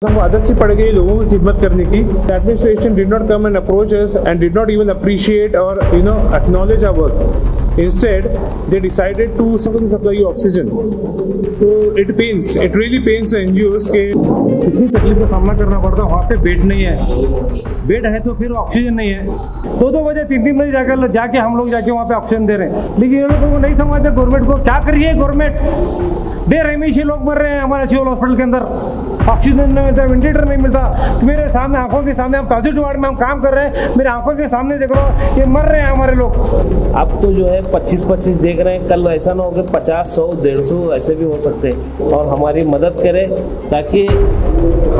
हमको आदत सी पड़ गई लोगों की खिदमत करने की। Administration did not come and approach us and did not even appreciate और acknowledge our work. Instead they decided to supply oxygen. तो इट रियली पेन्स एनजीओज के इतनी तकलीफ का सामना करना पड़ता है। वहाँ पे बेड नहीं है, बेड है तो फिर ऑक्सीजन नहीं है। 2-2 बजे 3-3 बजे जाके हम लोग जाके वहाँ पे ऑक्सीजन दे रहे हैं, लेकिन ये लोगों को नहीं समझते गवर्नमेंट को। क्या कर रही है गवर्नमेंट? बेरहमी लोग मर रहे हैं हमारे सिविल हॉस्पिटल के अंदर, ऑक्सीजन नहीं मिलता, वेंटिलेटर नहीं मिलता। तो मेरे सामने आंखों के सामने, हम पॉजिटिव वार्ड में हम काम कर रहे हैं, मेरे आंखों के सामने देख लो ये मर रहे हैं हमारे लोग। अब तो जो है 25-25 देख रहे हैं, कल ऐसा ना हो कि 50, 100, 150 ऐसे भी हो सकते हैं। और हमारी मदद करें ताकि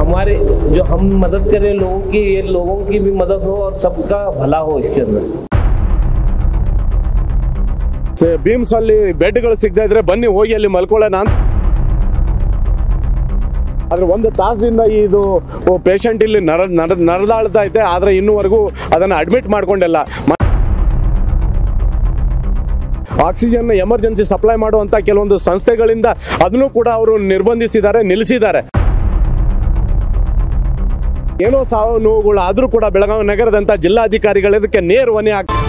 हमारे जो हम मदद करें लोगों की, ये लोगों की भी मदद हो और सबका भला हो इसके अंदर। बीम्स ಅಲ್ಲಿ ಬೆಡ್ಗಳು ಸಿಗದೇ ಇದ್ರೆ ಬನ್ನಿ ಹೋಗಿ ಅಲ್ಲಿ ಮಲ್ಕೊಳ್ಳೋಣ ಅಂತ. ಆದ್ರೆ ಒಂದು ತಾಸದಿಂದ ಇದು ಪೇಷಂಟ್ ಇಲ್ಲಿ ನರದಾಳ್ತಾ ಐತೆ, ಆದ್ರೆ ಇನ್ನೂವರೆಗೂ ಅದನ್ನ ಅಡ್ಮಿಟ್ ಮಾಡ್ಕೊಂಡಿಲ್ಲ. ಆಕ್ಸಿಜನ್ ಎಮರ್ಜೆನ್ಸಿ ಸಪ್ಲೈ ಮಾಡುವಂತ ಕೆಲವೊಂದು ಸಂಸ್ಥೆಗಳಿಂದ ಅದನ್ನು ಕೂಡ ಅವರು ನಿರ್ಬಂಧಿಸಿದ್ದಾರೆ, ನಿಲ್ಲಿಸಿದ್ದಾರೆ. ಏನೋ ಸಾವು ನೋವುಗಳು ಆದ್ರೂ ಕೂಡ ಬೆಳಗಾವಿ ನಗರದಂತ ಜಿಲ್ಲಾಧಿಕಾರಿಗಳು ಇದಕ್ಕೆ ನೇರ ಹೊಣೆ ಹಾಕ್ತಾರೆ.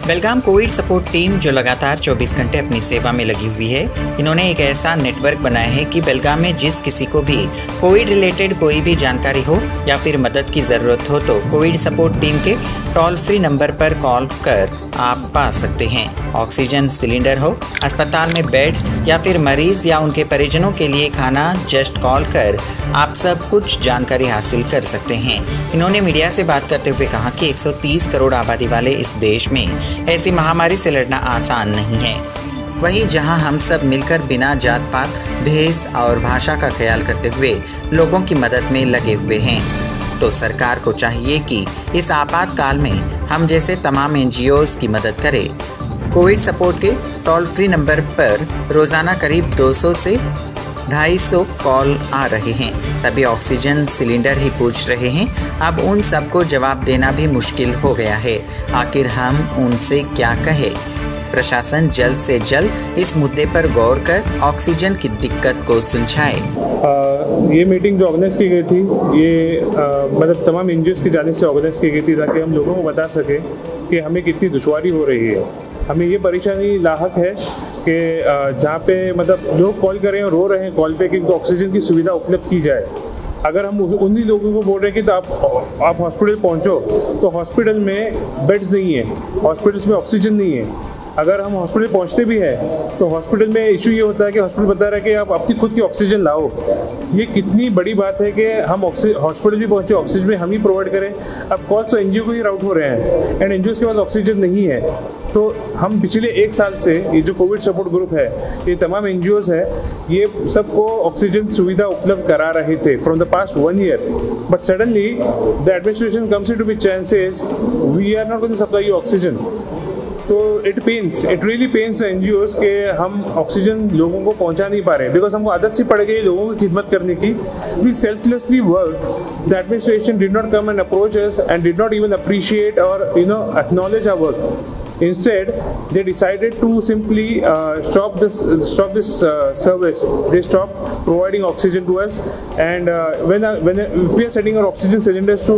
बेलगाम कोविड सपोर्ट टीम जो लगातार 24 घंटे अपनी सेवा में लगी हुई है, इन्होंने एक ऐसा नेटवर्क बनाया है कि बेलगाम में जिस किसी को भी कोविड रिलेटेड कोई भी जानकारी हो या फिर मदद की ज़रूरत हो तो कोविड सपोर्ट टीम के टोल फ्री नंबर पर कॉल कर आप पा सकते हैं। ऑक्सीजन सिलेंडर हो, अस्पताल में बेड्स या फिर मरीज या उनके परिजनों के लिए खाना, जस्ट कॉल कर आप सब कुछ जानकारी हासिल कर सकते हैं। इन्होंने मीडिया से बात करते हुए कहा कि 130 करोड़ आबादी वाले इस देश में ऐसी महामारी से लड़ना आसान नहीं है। वहीं जहां हम सब मिलकर बिना जात पात, भेष और भाषा का ख्याल करते हुए लोगों की मदद में लगे हुए हैं, तो सरकार को चाहिए कि इस आपातकाल में हम जैसे तमाम एनजीओज की मदद करे। कोविड सपोर्ट के टोल फ्री नंबर पर रोजाना करीब 200 से 250 कॉल आ रहे हैं। सभी ऑक्सीजन सिलेंडर ही पूछ रहे हैं। अब उन सबको जवाब देना भी मुश्किल हो गया है। आखिर हम उनसे क्या कहें? प्रशासन जल्द से जल्द इस मुद्दे पर गौर कर ऑक्सीजन की दिक्कत को सुलझाए। ये मीटिंग जो ऑर्गेनाइज की गई थी, ये मतलब तमाम एनजीओज की जानिब से ऑर्गेनाइज की गई थी ताकि हम लोगों को बता सके कि हमें कितनी दुश्वारी हो रही है। हमें ये परेशानी लाहक है कि जहाँ पे मतलब लोग कॉल कर रहे हैं और रो रहे हैं कॉल पे कि उनको ऑक्सीजन की सुविधा उपलब्ध की जाए। अगर हम उन्हीं लोगों को बोल रहे हैं कि तो आप हॉस्पिटल पहुँचो, तो हॉस्पिटल में बेड्स नहीं है, हॉस्पिटल्स में ऑक्सीजन नहीं है। अगर हम हॉस्पिटल पहुंचते भी हैं तो हॉस्पिटल में इशू ये होता है कि हॉस्पिटल बता रहा है कि आप अपनी खुद की ऑक्सीजन लाओ। ये कितनी बड़ी बात है कि हम हॉस्पिटल भी पहुंचे, ऑक्सीजन भी हम ही प्रोवाइड करें। अब कॉल तो एनजीओ को ही राउट हो रहे हैं एंड एनजीओ के पास ऑक्सीजन नहीं है। तो हम पिछले 1 साल से ये जो कोविड सपोर्ट ग्रुप है, ये तमाम एनजीओज है, ये सबको ऑक्सीजन सुविधा उपलब्ध करा रहे थे from the past 1 year. But suddenly the administration comes into big chances we are not going to supply you oxygen. तो इट रियली पेन्स एनजीओज के हम ऑक्सीजन लोगों को पहुंचा नहीं पा रहे बिकॉज हमको आदत सी पड़ गई लोगों की खिदमत करने की। We selflessly work. The administration did not come and approach us and did not even appreciate और acknowledge our work. Instead, they decided to simply stop this service. They stopped providing oxygen to us, and if we are sending our oxygen cylinders to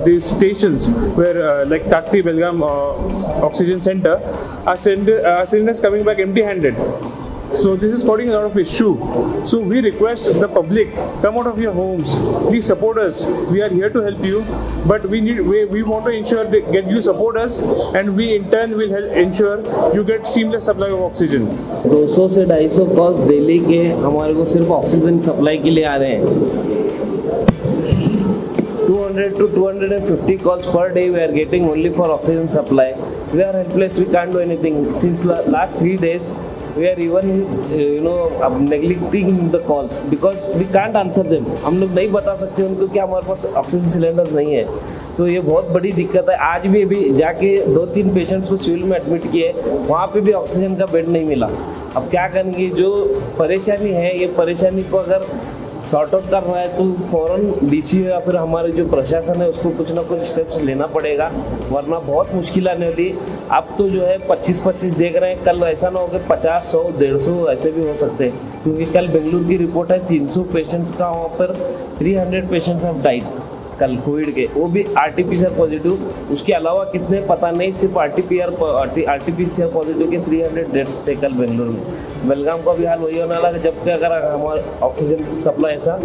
these stations where like Takti Belgaum Oxygen Center, our cylinders coming back empty-handed. So this is causing a lot of issue. So we request the public, come out of your homes, please support us. We are here to help you, but we want to ensure that you support us, and we in turn will ensure you get seamless supply of oxygen. 200 से 250 calls daily के हमारे को सिर्फ oxygen supply के लिए आ रहे हैं। 200 to 250 calls per day we are getting only for oxygen supply. We are helpless. We can't do anything. Since last 3 days. We are even neglecting the calls because we can't answer them. हम लोग नहीं बता सकते उनको कि हमारे पास oxygen cylinders नहीं है। तो ये बहुत बड़ी दिक्कत है। आज भी अभी जाके 2-3 पेशेंट्स को सिविल में एडमिट किए, वहाँ पे भी ऑक्सीजन का बेड नहीं मिला। अब क्या करेंगे? जो परेशानी है, ये परेशानी को अगर सॉर्ट आउट करना है तो फौरन डीसी या फिर हमारे जो प्रशासन है उसको कुछ ना कुछ स्टेप्स लेना पड़ेगा, वरना बहुत मुश्किल आने वाली। अब तो जो है 25-25 देख रहे हैं, कल ऐसा ना हो कि 50, 100, 150 ऐसे भी हो सकते हैं, क्योंकि कल बेंगलुरु की रिपोर्ट है 300 पेशेंट्स का, वहाँ पर 300 पेशेंट्स हैव डाइड कल कोविड के, वो भी RT-PCR पॉजिटिव। उसके अलावा कितने पता नहीं, सिर्फ RT-PCR पॉजिटिव के 300 डेथ्स थे कल बेंगलुरु में। बेलगाम का भी हाल वही होने वाला है, जबकि अगर हमारा ऑक्सीजन की सप्लाई ऐसा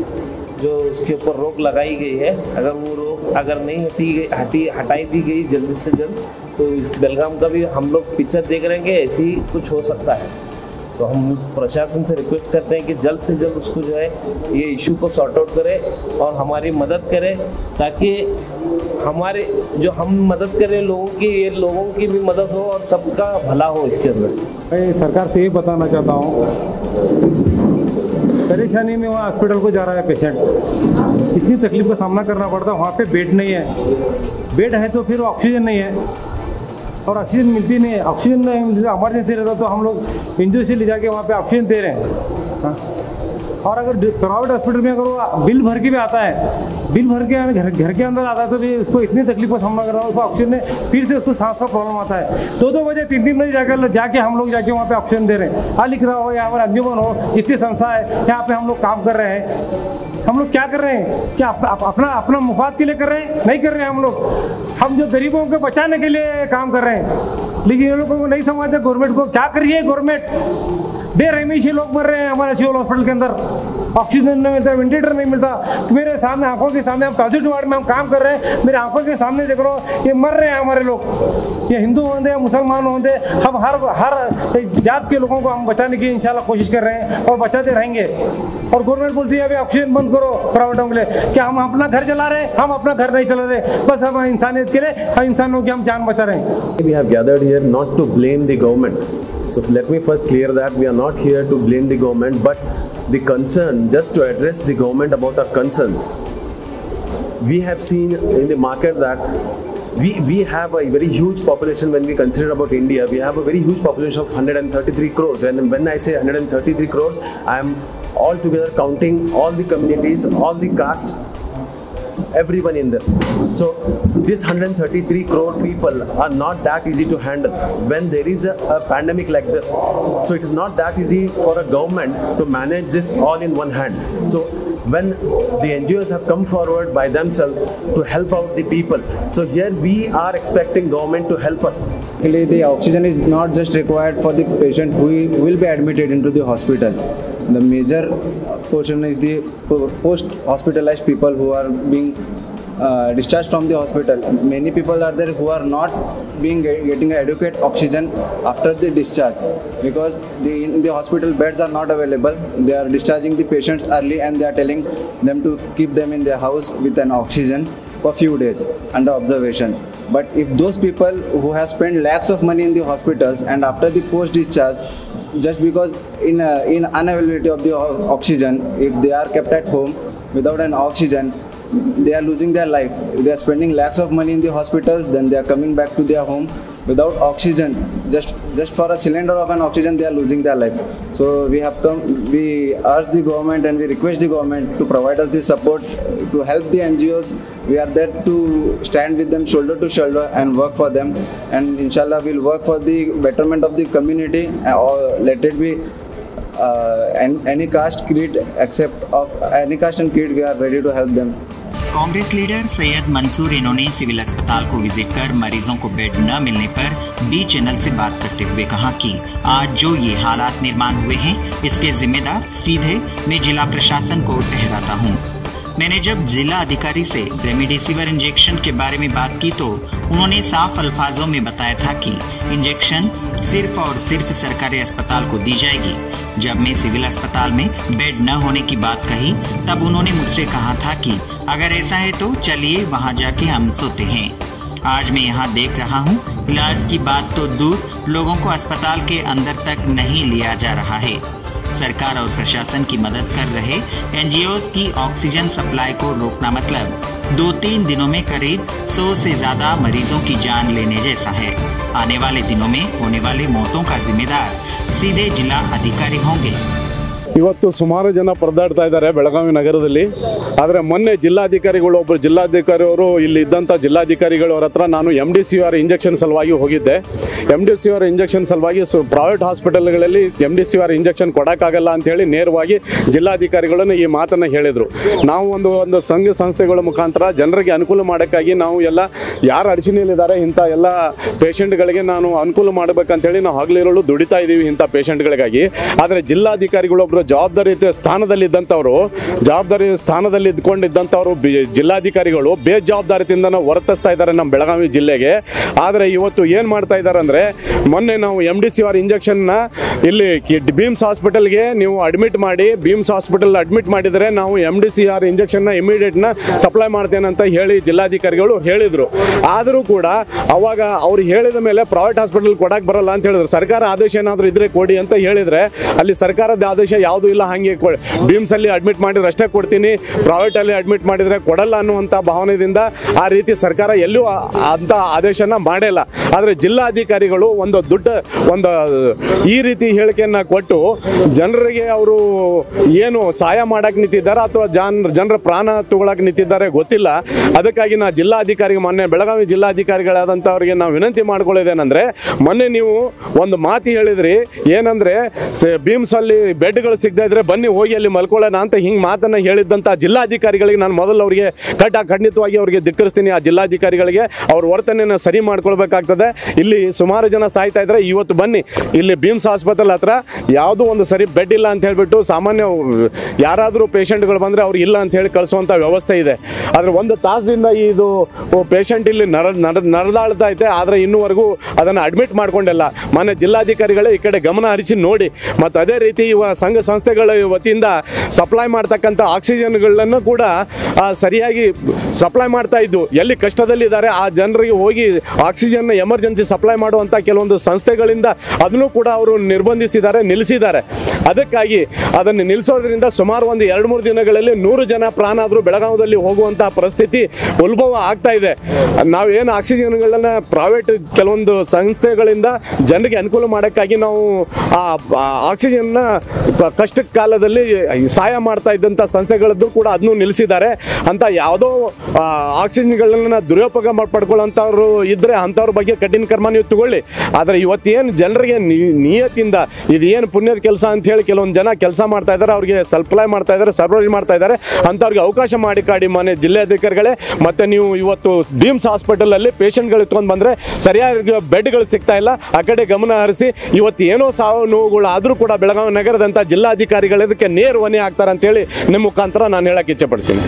जो उसके ऊपर रोक लगाई गई है, अगर वो रोक अगर नहीं हटाई दी गई जल्दी से जल्द, तो बेलगाम का भी हम लोग पिक्चर देख रहे हैं कि ऐसे ही कुछ हो सकता है। तो हम प्रशासन से रिक्वेस्ट करते हैं कि जल्द से जल्द उसको जो है ये इशू को सॉर्ट आउट करे और हमारी मदद करे, ताकि हमारे जो हम मदद करें लोगों की, ये लोगों की भी मदद हो और सबका भला हो इसके अंदर। मैं सरकार से ये बताना चाहता हूँ, परेशानी में वहाँ हॉस्पिटल को जा रहा है पेशेंट, इतनी तकलीफ का सामना करना पड़ता है, वहाँ पे बेड नहीं है, बेड है तो फिर ऑक्सीजन नहीं है और ऑक्सीजन मिलती नहीं है। ऑक्सीजन नहीं मिलती, इमरजेंसी रहता तो हम लोग एनजीओ से ले जाके वहाँ पे ऑक्सीजन दे रहे हैं। हाँ। और अगर प्राइवेट हॉस्पिटल में अगर वो बिल भर के भी आता है, बिल भर के घर के अंदर आता है, तो भी उसको इतनी तकलीफ का सामना करना, उसको ऑक्सीजन में फिर से उसको सांस का प्रॉब्लम आता है। 2-2 बजे 3-3 बजे जाके हम लोग जाके वहाँ पे ऑक्सीजन दे रहे हैं। हाँ, लिख रहा हो या हमारा अंजुमन हो, जितनी संस्था है यहाँ पे हम लोग काम कर रहे हैं। हम लोग क्या कर रहे हैं? क्या अपना मुफाद के लिए कर रहे हैं? नहीं कर रहे हैं हम लोग। हम जो गरीबों को बचाने के लिए काम कर रहे हैं, लेकिन ये लोगों को नहीं समझते गवर्नमेंट को। क्या कर रही है गवर्नमेंट? बेरहमी से लोग मर रहे हैं हमारे सिविल हॉस्पिटल के अंदर, ऑक्सीजन नहीं मिलता, वेंटिलेटर नहीं मिलता। तो मेरे सामने, आंखों के सामने, हम पॉजिटिव वार्ड में हम काम कर रहे हैं, मेरे आंखों के सामने देख रहा हूँ ये मर रहे हैं हमारे लोग। ये हिंदू होंगे या मुसलमान होंगे, हम हर जात के लोगों को हम बचाने की इंशाल्लाह कोशिश कर रहे हैं और बचाते रहेंगे। और गवर्नमेंट बोलती है अभी ऑक्सीजन बंद करो प्राइवेटों के लिए। क्या हम अपना घर चला रहे हैं? हम अपना घर नहीं चला रहे, बस हम इंसानियत के लिए, हम इंसानों की हम जान बचा रहे हैं। We have gathered here not to blame the government. So let me first clear that we are not here to blame the government, but the concern, just to address the government about our concerns. We have seen in the market that we have a very huge population. When we consider about India, we have a very huge population of 133 crores. And when I say 133 crores, I am altogether counting all the communities, all the caste, everyone in this. So this 133 crore people are not that easy to handle when there is a pandemic like this. So it is not that easy for a government to manage this all in one hand. So when the NGOs have come forward by themselves to help out the people, so here we are expecting government to help us. The oxygen is not just required for the patient who will be admitted into the hospital. The major portion is the post-hospitalized people who are being discharged from the hospital. Many people are there who are not getting adequate oxygen after the discharge, because in the hospital beds are not available. They are discharging the patients early and they are telling them to keep them in their house with an oxygen for few days under observation. But if those people who have spent lakhs of money in the hospitals and after the post-discharge, just because in unavailability of the oxygen, if they are kept at home without an oxygen, they are losing their life. If they are spending lakhs of money in the hospitals, then they are coming back to their home without oxygen. Just for a cylinder of an oxygen, they are losing their life. So we urge the government and we request the government to provide us the support to help the NGOs. We are there to stand with them shoulder to shoulder and work for them. And inshallah, we'll work for the betterment of the community, or let it be any caste, creed, except of any caste and creed, we are ready to help them. Congress leader Syed Mansoor इन्होंने civil अस्पताल को visit कर मरीजों को bed न मिलने पर B channel से बात करते हुए कहा कि आज जो ये हालात निर्माण हुए हैं, इसके जिम्मेदार सीधे मैं जिला प्रशासन को ठहराता हूँ। मैंने जब जिला अधिकारी से रेमडेसिविर इंजेक्शन के बारे में बात की तो उन्होंने साफ अल्फाजों में बताया था कि इंजेक्शन सिर्फ और सिर्फ सरकारी अस्पताल को दी जाएगी। जब मैं सिविल अस्पताल में बेड न होने की बात कही, तब उन्होंने मुझसे कहा था कि अगर ऐसा है तो चलिए वहां जाके हम सोते हैं। आज मैं यहाँ देख रहा हूँ, इलाज की बात तो दूर, लोगों को अस्पताल के अंदर तक नहीं लिया जा रहा है। सरकार और प्रशासन की मदद कर रहे एनजीओज की ऑक्सीजन सप्लाई को रोकना मतलब 2-3 दिनों में करीब 100 से ज्यादा मरीजों की जान लेने जैसा है। आने वाले दिनों में होने वाली मौतों का जिम्मेदार सीधे जिला अधिकारी होंगे। ಇವತ್ತು ಸುಮಾರು ಜನ ಪರದಾಡ್ತಾ ಇದ್ದಾರೆ ಬೆಳಗಾವಿ ನಗರದಲ್ಲಿ. ಆದರೆ ಮೊನ್ನೆ ಜಿಲ್ಲಾಧಿಕಾರಿಗಳು ಒಬ್ಬರು ಜಿಲ್ಲಾಧಿಕಾರಿಯವರು ಇಲ್ಲಿ ಇದ್ದಂಥ ಜಿಲ್ಲಾಧಿಕಾರಿಗಳವ್ರ ಹತ್ರ ನಾನು MDCR ಇಂಜೆಕ್ಷನ್ ಸಲುವಾಗಿ ಹೋಗಿದ್ದೆ. MDCR ಇಂಜೆಕ್ಷನ್ ಸಲುವಾಗಿ ಪ್ರೈವೇಟ್ ಹಾಸ್ಪಿಟಲ್ಗಳಲ್ಲಿ MDCR ಇಂಜೆಕ್ಷನ್ ಕೊಡೋಕ್ಕಾಗಲ್ಲ ಅಂಥೇಳಿ ನೇರವಾಗಿ ಜಿಲ್ಲಾಧಿಕಾರಿಗಳನ್ನು ಈ ಮಾತನ್ನು ಹೇಳಿದರು. ನಾವು ಒಂದು ಸಂಘ ಸಂಸ್ಥೆಗಳ ಮುಖಾಂತರ ಜನರಿಗೆ ಅನುಕೂಲ ಮಾಡೋಕ್ಕಾಗಿ ನಾವು ಎಲ್ಲ ಯಾರು ಅಡಚಣೆಯಲ್ಲಿದ್ದಾರೆ ಇಂಥ ಎಲ್ಲ ಪೇಷಂಟ್ಗಳಿಗೆ ನಾನು ಅನುಕೂಲ ಮಾಡಬೇಕಂತೇಳಿ ನಾವು ಹಗಲಿರುಳು ದುಡಿತಾ ಇದ್ದೀವಿ ಇಂಥ ಪೇಷಂಟ್ಗಳಿಗಾಗಿ. ಆದರೆ ಜಿಲ್ಲಾಧಿಕಾರಿಗಳೊಬ್ಬರು ಜವಾಬ್ದಾರಿ ಸ್ಥಾನದಲ್ಲಿ ಇದ್ಕೊಂಡಿದ್ದಂಥವ್ರು ಜಿಲ್ಲಾಧಿಕಾರಿಗಳು ಬೇಜವಾಬ್ದಾರಿಯಿಂದ ವರ್ತಿಸ್ತಾ ಇದ್ದಾರೆ ನಮ್ಮ ಬೆಳಗಾವಿ ಜಿಲ್ಲೆಗೆ. ಆದರೆ ಇವತ್ತು ಏನು ಮಾಡ್ತಾ ಇದ್ದಾರೆ ಅಂದರೆ, ಮೊನ್ನೆ ನಾವು MDCR ಇಂಜೆಕ್ಷನ್ನ ಇಲ್ಲಿ BIMS ಹಾಸ್ಪಿಟಲ್ಗೆ ನೀವು ಅಡ್ಮಿಟ್ ಮಾಡಿ, BIMS ಹಾಸ್ಪಿಟಲ್ ಅಡ್ಮಿಟ್ ಮಾಡಿದರೆ ನಾವು MDCR ಇಂಜೆಕ್ಷನ್ನ ಇಮಿಡಿಯೇಟ್ನ ಸಪ್ಲೈ ಮಾಡ್ತೇನೆ ಅಂತ ಹೇಳಿ ಜಿಲ್ಲಾಧಿಕಾರಿಗಳು ಹೇಳಿದರು. ಆದರೂ ಕೂಡ ಅವಾಗ ಅವ್ರು ಹೇಳಿದ ಮೇಲೆ ಪ್ರೈವೇಟ್ ಹಾಸ್ಪಿಟಲ್ ಕೊಡಕ್ಕೆ ಬರಲ್ಲ ಅಂತ ಹೇಳಿದ್ರು. ಸರ್ಕಾರ ಆದೇಶ ಏನಾದರೂ ಇದ್ರೆ ಕೊಡಿ ಅಂತ ಹೇಳಿದರೆ ಅಲ್ಲಿ ಸರ್ಕಾರದ ಆದೇಶ ಯಾವುದೂ ಇಲ್ಲ. ಹಾಗೆ BIMS ಅಲ್ಲಿ ಅಡ್ಮಿಟ್ ಮಾಡಿದ್ರೆ ಅಷ್ಟೇ ಕೊಡ್ತೀನಿ, ಪ್ರೈವೇಟಲ್ಲಿ ಅಡ್ಮಿಟ್ ಮಾಡಿದರೆ ಕೊಡಲ್ಲ ಅನ್ನುವಂಥ ಭಾವನೆಯಿಂದ ಆ ರೀತಿ ಸರ್ಕಾರ ಎಲ್ಲೂ ಅಂಥ ಆದೇಶನ ಮಾಡಿಲ್ಲ. ಆದರೆ ಜಿಲ್ಲಾಧಿಕಾರಿಗಳು ಒಂದು ಈ ರೀತಿ ಹೇಳಿಕೆಯನ್ನು ಕೊಟ್ಟು ಜನರಿಗೆ ಅವರು ಏನು ಸಹಾಯ ಮಾಡಕ್ಕೆ ನಿಂತಿದ್ದಾರೆ ಅಥವಾ ಜನರ ಪ್ರಾಣ ತಗೊಳಕ್ಕೆ ನಿಂತಿದ್ದಾರೆ ಗೊತ್ತಿಲ್ಲ. ಅದಕ್ಕಾಗಿ ನಾ ಮೊನ್ನೆ ಬೆಳಗಾವಿ ಜಿಲ್ಲಾಧಿಕಾರಿಗಳಾದಂಥವ್ರಿಗೆ ನಾವು ವಿನಂತಿ ಮಾಡ್ಕೊಳ್ಳೋದೇನೆಂದರೆ, ಮೊನ್ನೆ ನೀವು ಒಂದು ಮಾತು ಹೇಳಿದ್ರಿ, ಏನಂದರೆ BIMS ಅಲ್ಲಿ ಬೆಡ್ಗಳು ಸಿಗದೇ ಇದ್ರೆ ಬನ್ನಿ ಹೋಗಿ ಅಲ್ಲಿ ಮಲ್ಕೊಳ್ಳೋಣ ಅಂತ ಹಿಂಗೆ ಮಾತನ್ನು ಹೇಳಿದ್ದಂಥ ಜಿಲ್ಲಾಧಿಕಾರಿಗಳಿಗೆ ನಾನು ಮೊದಲು ಅವರಿಗೆ ಖಂಡಿತವಾಗಿ ಅವರಿಗೆ ಧಿಕ್ಕರಿಸ್ತೀನಿ. ಆ ಜಿಲ್ಲಾಧಿಕಾರಿಗಳಿಗೆ ಅವ್ರ ವರ್ತನೆಯನ್ನು ಸರಿ ಮಾಡ್ಕೊಳ್ಬೇಕಾಗ್ತದೆ. ಇಲ್ಲಿ ಸುಮಾರು ಜನ ಸಾಯ್ತಾ ಇದ್ದಾರೆ. ಇವತ್ತು ಬನ್ನಿ ಇಲ್ಲಿ BIMS ಆಸ್ಪತ್ರೆ ಹತ್ರ ಯಾವುದೋ ಒಂದು ಸರಿ ಬೆಡ್ ಇಲ್ಲ ಅಂತ ಹೇಳ್ಬಿಟ್ಟು ಸಾಮಾನ್ಯ ಯಾರಾದರೂ ಪೇಷಂಟ್ಗಳು ಬಂದರೆ ಅವ್ರು ಇಲ್ಲ ಅಂತ ಹೇಳಿ ಕಳಿಸುವಂಥ ವ್ಯವಸ್ಥೆ ಇದೆ. ಆದರೆ ಒಂದು ತಾಸದಿಂದ ಇದು ಪೇಷಂಟ್ ಇಲ್ಲಿ ನರದಾಳ್ತಾ ಐತೆ. ಆದರೆ ಇನ್ನೂವರೆಗೂ ಅದನ್ನು ಅಡ್ಮಿಟ್ ಮಾಡ್ಕೊಂಡಿಲ್ಲ. ಮೊನ್ನೆ ಜಿಲ್ಲಾಧಿಕಾರಿಗಳೇ ಈ ಕಡೆ ಗಮನ ಹರಿಸಿ ನೋಡಿ. ಮತ್ತು ಅದೇ ರೀತಿ ಸಂಘ ಸಂಸ್ಥೆಗಳ ವತಿಯಿಂದ ಸಪ್ಲೈ ಮಾಡ್ತಕ್ಕಂಥ ಆಕ್ಸಿಜನ್ಗಳನ್ನು ಕೂಡ ಸರಿಯಾಗಿ ಸಪ್ಲೈ ಮಾಡ್ತಾ ಇದ್ದು, ಎಲ್ಲಿ ಕಷ್ಟದಲ್ಲಿದ್ದಾರೆ ಆ ಜನರಿಗೆ ಹೋಗಿ ಆಕ್ಸಿಜನ್ ಎಮರ್ಜೆನ್ಸಿ ಸಪ್ಲೈ ಮಾಡುವಂಥ ಕೆಲವೊಂದು ಸಂಸ್ಥೆಗಳಿಂದ ಅದನ್ನು ಕೂಡ ಅವರು ನಿಲ್ಲಿಸಿದ್ದಾರೆ. ಅದಕ್ಕಾಗಿ ಅದನ್ನು ನಿಲ್ಲಿಸೋದ್ರಿಂದ ಸುಮಾರು ಒಂದು 2-3 ದಿನಗಳಲ್ಲಿ 100 ಜನ ಪ್ರಾಣ ಆದರೂ ಬೆಳಗಾವಿಯಲ್ಲಿ ಹೋಗುವಂಥ ಪರಿಸ್ಥಿತಿ ಉದ್ಭವ ಆಗ್ತಾ ಇದೆ. ನಾವೇನು ಆಕ್ಸಿಜನ್ಗಳನ್ನು ಪ್ರೈವೇಟ್ ಕೆಲವೊಂದು ಸಂಸ್ಥೆಗಳಿಂದ ಜನರಿಗೆ ಅನುಕೂಲ ಮಾಡೋಕ್ಕಾಗಿ ನಾವು ಆ ಆಕ್ಸಿಜನ್ನ ಕಷ್ಟ ಕಾಲದಲ್ಲಿ ಸಹಾಯ ಮಾಡ್ತಾ ಇದ್ದಂಥ ಸಂಸ್ಥೆಗಳದ್ದು ಕೂಡ ಅದನ್ನು ನಿಲ್ಲಿಸಿದ್ದಾರೆ. ಅಂತ ಯಾವುದೋ ಆಕ್ಸಿಜನ್ಗಳನ್ನ ದುರುಪಯೋಗ ಪಡ್ಕೊಳ್ಳೋಂಥವ್ರು ಇದ್ದರೆ ಅಂಥವ್ರ ಬಗ್ಗೆ ಕಠಿಣ ಕ್ರಮ ನೀವು ತಗೊಳ್ಳಿ. ಆದರೆ ಇವತ್ತೇನು ಜನರಿಗೆ ನಿಯತ್ತಿಂದ ಇದೇನು ಪುಣ್ಯದ ಕೆಲಸ ಅಂತ ಹೇಳಿ ಕೆಲವೊಂದು ಜನ ಕೆಲಸ ಮಾಡ್ತಾ ಇದ್ದಾರೆ, ಅವ್ರಿಗೆ ಸಪ್ಲೈ ಮಾಡ್ತಾ ಇದ್ದಾರೆ, ಸರ್ವೈಸ್ ಮಾಡ್ತಾ ಇದ್ದಾರೆ. ಅಂಥವ್ರಿಗೆ ಅವಕಾಶ ಮಾಡಿಕಾಡಿ ಮನೆ ಜಿಲ್ಲಾಧಿಕಾರಿಗಳೇ. ಮತ್ತು ನೀವು ಇವತ್ತು BIMS ಹಾಸ್ಪಿಟಲಲ್ಲಿ ಪೇಷಂಟ್ಗಳು ಇಟ್ಕೊಂಡು ಬಂದರೆ ಸರಿಯಾಗಿ ಬೆಡ್ಗಳು ಸಿಗ್ತಾ ಇಲ್ಲ. ಆ ಕಡೆ ಗಮನ ಹರಿಸಿ. ಇವತ್ತು ಏನೋ ಸಾವು ನೋವುಗಳು ಆದರೂ ಕೂಡ ಬೆಳಗಾವಿ ನಗರದಂಥ ಜಿಲ್ಲಾಧಿಕಾರಿಗಳು ಇದಕ್ಕೆ ನೇರ ಹೊಣೆ ಆಗ್ತಾರೆ ಅಂತೇಳಿ ನಿಮ್ಮ ಮುಖಾಂತರ ನಾನು ಹೇಳಕ್ಕೆ ಇಚ್ಛೆಪಡ್ತೀನಿ.